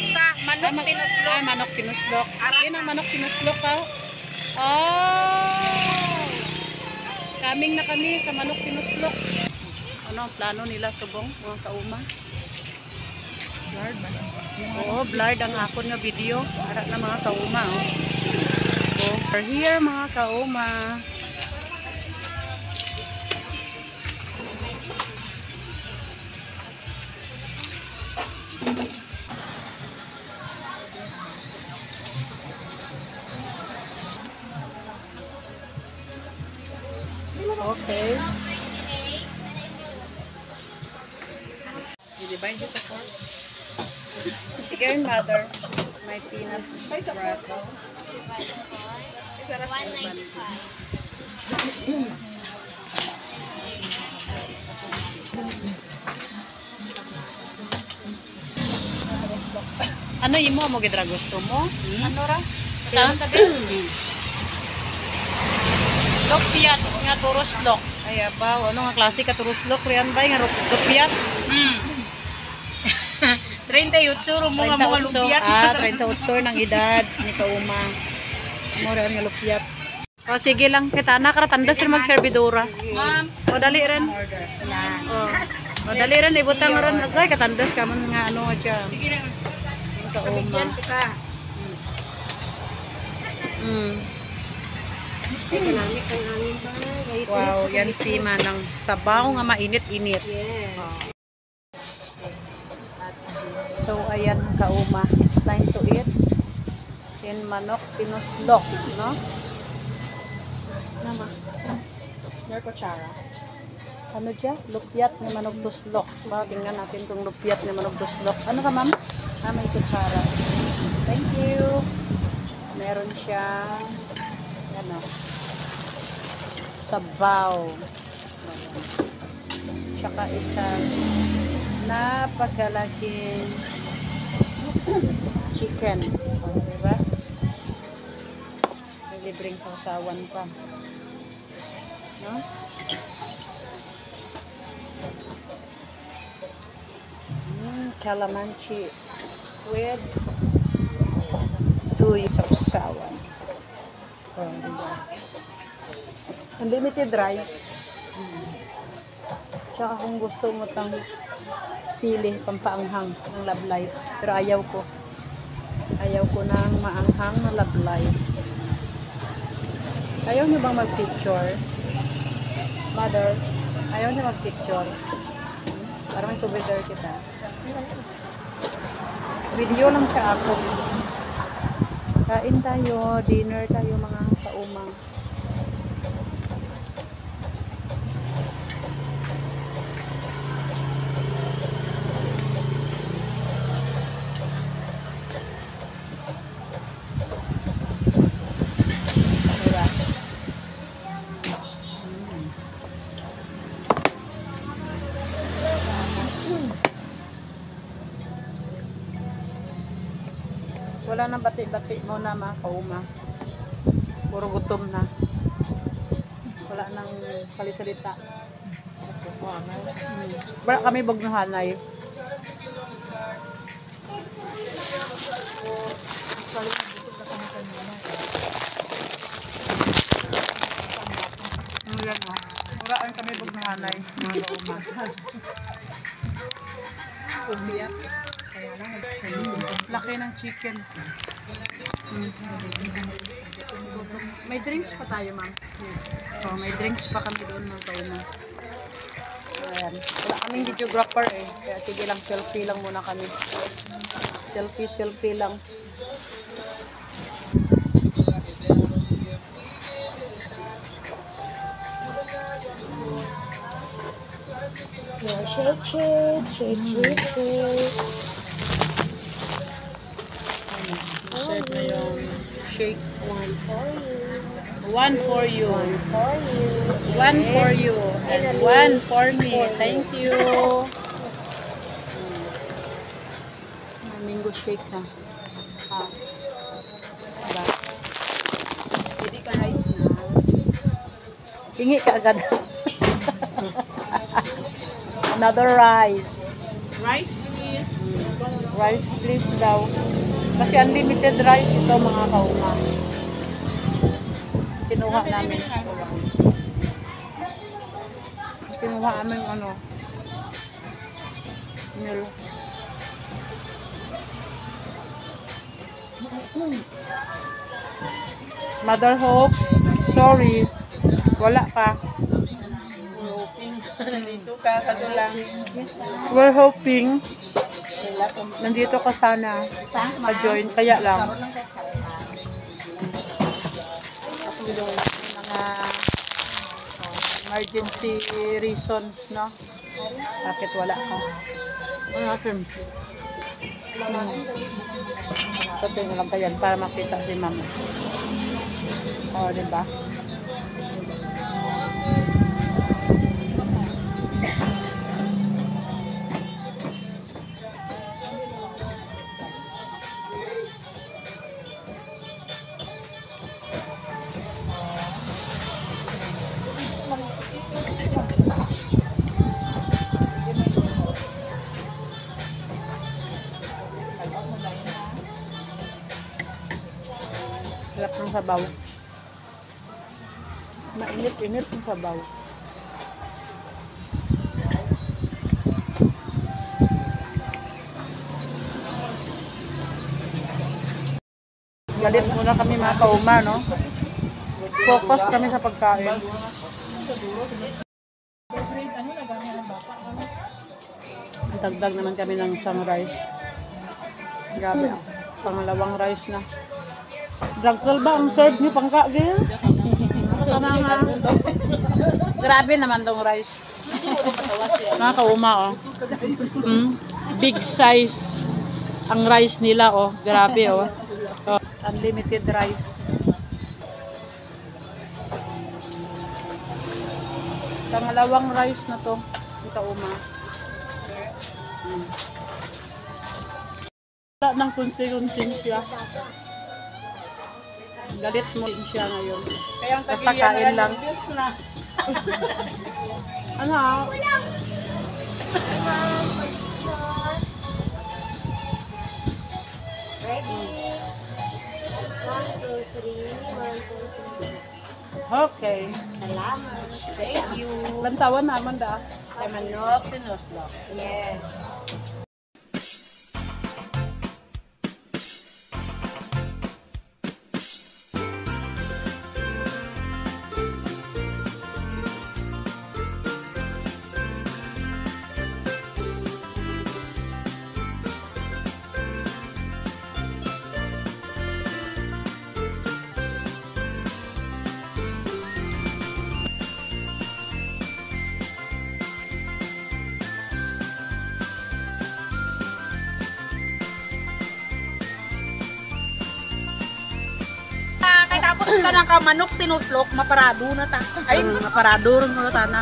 ka, manok pinuslok. Ah, manok pinuslok. Yan ang manok pinuslok ka. Oh! Kaming na kami sa manok pinuslok. Ano ang plano nila subong, mga kauma? Blurred man. Oo, blurred ang akon nga video. Para na mga kauma. Oh. We're here mga kauma. Okay. I-divide this sa 4. Sige, mother. My peanut butter. 195. Ano imo mo gidra gusto mo? Ano ra? Saan tabi? Lopyat nga turuslok. Ay ba, ano nga klase ka turuslok riyan ba nga lopyat? 38 mo nga mga lupyat. Ah, 38 ng edad ni kauma. Mo ra nga lopyat. O sige lang kita anak ra tandas rin magserbidora. Ma'am, O dali rin. yan. O dali rin ibutang ron agay katandas ka man nga ano adya. Sige na. Kauma. Bigyan kita. Wow, yan si Manang sabaw nga mainit-init. Yes. So ayan kauma, it's time to eat. Yan manok pinuslok, no? Nama. Your kutsara. Ano dyan? Lupyat ni manok tuslok. Ba, tingnan natin kung lupyat ni manok tuslok. Ano ka ma'am? Ah, may kutsara. Thank you. Meron siyang ano, sabaw. Tsaka isang napakalaking chicken. O, diba? May libreng sausawan pa. No? Calamansi with tuy sausawan. Oh, diba? Unlimited rice. Tsaka kung gusto mo tang sili, pampaanghang ng Love Life. Pero ayaw ko. Ayaw ko ng maanghang na Love Life. Ayaw niyo bang mag-picture? Mother, ayaw niyo mag-picture? Para may souvenir kita. Video lang siya ako. Kain tayo, dinner tayo mga kauma. Diba? Wala nang bati-bati mo na mga kauma. Puro gutom na. Wala nang salisalita. Wala kami bugnahanay. Wala kami bugnahanay mga kauma. Umiyak. Laki ng chicken. May drinks pa tayo, ma'am. Oh, may drinks pa kami doon mga kauna. Ayan. Wala kaming videographer eh. Kaya sige lang, selfie lang muna kami. Selfie lang. Yeah, shake. Serve na yung shake. One for you. One for you. One for you. One for you. And one for me. Thank you. Mango shake na. Ah. Diba? Pwede ka rice na. Hingi ka agad. Another rice. Rice please. Rice please daw. Kasi unlimited rice ito mga kauma. Kinuha namin. Kinuha namin ano. Meal. Mother Hope, sorry. Wala ka. Nandito ka, kaso lang. We're hoping nandito ka sana ka-join, kaya lang mga emergency reasons, no? Bakit wala ka? Ano natin? Sabi mo lang kayan para makita si mama. O, diba? Sarap ng sabaw. Mainit-init ng sabaw. Galit muna kami mga kauma, no? Focus kami sa pagkain. Dagdag naman kami ng isang rice. Grabe. Pangalawang rice na. Dragtal ba ang serve niyo pangkagil? Grabe naman tong rice. Mga kauma, oh. Big size ang rice nila, oh. Grabe, oh. Unlimited rice. Pangalawang rice na to. Mga kauma. Wala ng konsensya. Galit mo din siya ngayon. Basta kain lang. Ano? Ready? 1, 2, 3. 1, 2, 3. Okay. Salamat. Thank you. Lantawan naman da. Kay manok, tinuslok. Yes. Kaya tapos ka ng kamanok, tinuslok, maparado na ta. Ay, maparado rin mo na tana.